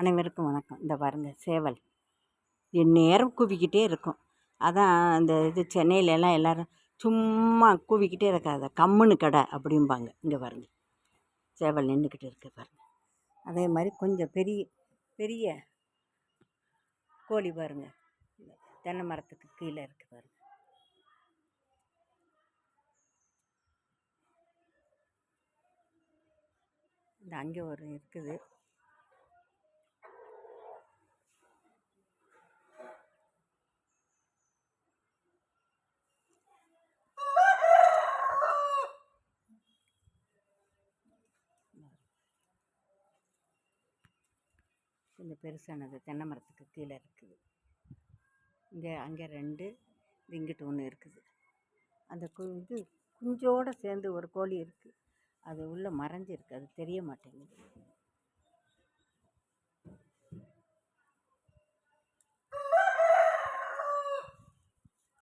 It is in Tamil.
அனைவருக்கும் வணக்கம். இந்த பாருங்கள் சேவல் எந்நேரம் கூவிக்கிட்டே இருக்கும். அதான் அந்த சென்னையிலலாம் எல்லோரும் சும்மா கூவிக்கிட்டே இருக்காத கம்முன்னு கடை அப்படிம்பாங்க. இங்கே பாருங்கள் சேவல் நின்றுக்கிட்டு இருக்கு பாருங்கள். அதே மாதிரி கொஞ்சம் பெரிய பெரிய கோழி பாருங்கள், தென்னை மரத்துக்கு கீழே இருக்குது பாருங்கள். இந்த அங்கே ஒரு இருக்குது. கொஞ்சம் பெருசானது தென்னை மரத்துக்கு கீழே இருக்குது. அங்கே 2, இங்கிட்டு 1 இருக்குது. அந்த குஞ்சோடு சேர்ந்து ஒரு கோழி இருக்குது. அது உள்ளே மறைஞ்சிருக்கு, அது தெரிய மாட்டேங்குது.